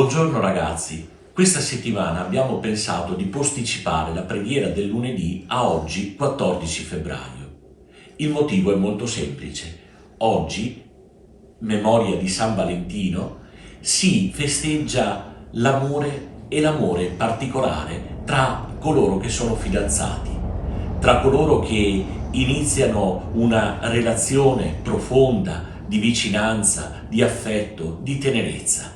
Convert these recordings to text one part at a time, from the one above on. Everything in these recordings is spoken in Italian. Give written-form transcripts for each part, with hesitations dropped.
Buongiorno ragazzi, questa settimana abbiamo pensato di posticipare la preghiera del lunedì a oggi 14 febbraio. Il motivo è molto semplice. Oggi, memoria di San Valentino, si festeggia l'amore e l'amore particolare tra coloro che sono fidanzati, tra coloro che iniziano una relazione profonda di vicinanza, di affetto, di tenerezza,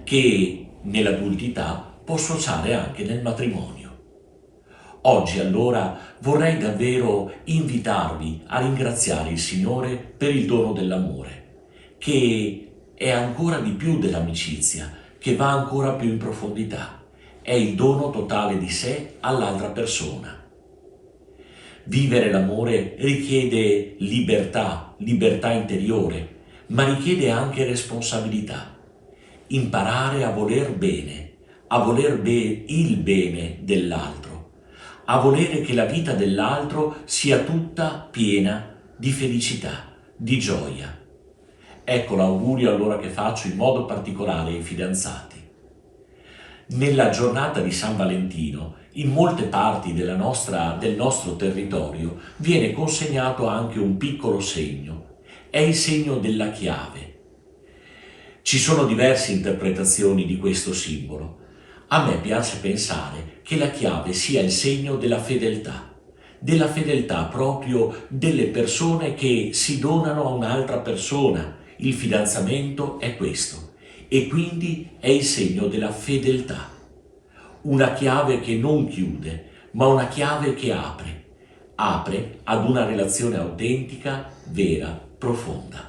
che nell'adultità può sfociare anche nel matrimonio. Oggi allora vorrei davvero invitarvi a ringraziare il Signore per il dono dell'amore, che è ancora di più dell'amicizia, che va ancora più in profondità. È il dono totale di sé all'altra persona. Vivere l'amore richiede libertà interiore, ma richiede anche responsabilità. Imparare a voler bene, il bene dell'altro, a volere che la vita dell'altro sia tutta piena di felicità, di gioia. Ecco l'augurio allora che faccio in modo particolare ai fidanzati. Nella giornata di San Valentino, in molte parti del nostro territorio, viene consegnato anche un piccolo segno. È il segno della chiave. Ci sono diverse interpretazioni di questo simbolo. A me piace pensare che la chiave sia il segno della fedeltà proprio delle persone che si donano a un'altra persona. Il fidanzamento è questo e quindi è il segno della fedeltà. Una chiave che non chiude, ma una chiave che apre ad una relazione autentica, vera, profonda.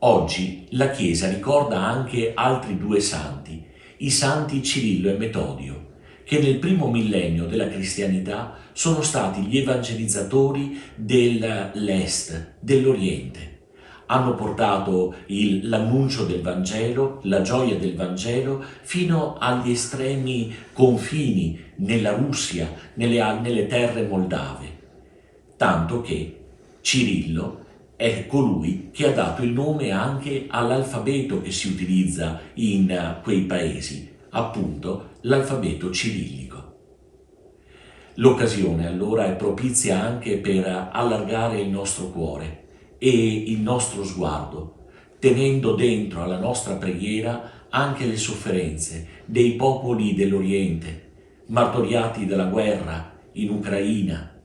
Oggi la Chiesa ricorda anche altri due santi, i santi Cirillo e Metodio, che nel primo millennio della cristianità sono stati gli evangelizzatori dell'Est, dell'Oriente. Hanno portato l'annuncio del Vangelo, la gioia del Vangelo, fino agli estremi confini nella Russia, nelle terre moldave. Tanto che Cirillo è colui che ha dato il nome anche all'alfabeto che si utilizza in quei paesi, appunto l'alfabeto cirillico. L'occasione allora è propizia anche per allargare il nostro cuore e il nostro sguardo, tenendo dentro alla nostra preghiera anche le sofferenze dei popoli dell'Oriente, martoriati dalla guerra in Ucraina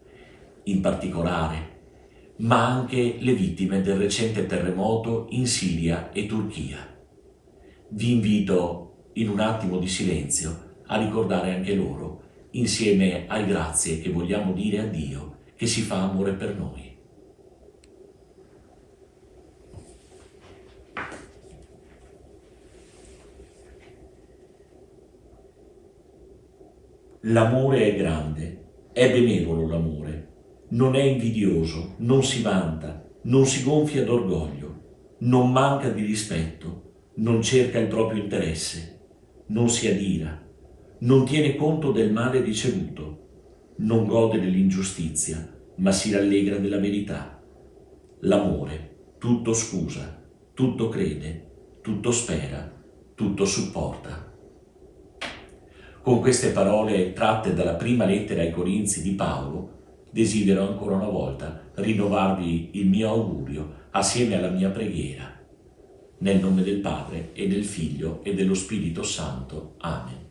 in particolare, ma anche le vittime del recente terremoto in Siria e Turchia. Vi invito in un attimo di silenzio a ricordare anche loro, insieme alle grazie che vogliamo dire a Dio, che si fa amore per noi. L'amore è grande, è benevolo l'amore. Non è invidioso, non si vanta, non si gonfia d'orgoglio, non manca di rispetto, non cerca il proprio interesse, non si adira, non tiene conto del male ricevuto, non gode dell'ingiustizia, ma si rallegra della verità. L'amore tutto scusa, tutto crede, tutto spera, tutto supporta. Con queste parole tratte dalla prima lettera ai Corinzi di Paolo, desidero ancora una volta rinnovarvi il mio augurio assieme alla mia preghiera. Nel nome del Padre e del Figlio e dello Spirito Santo. Amen.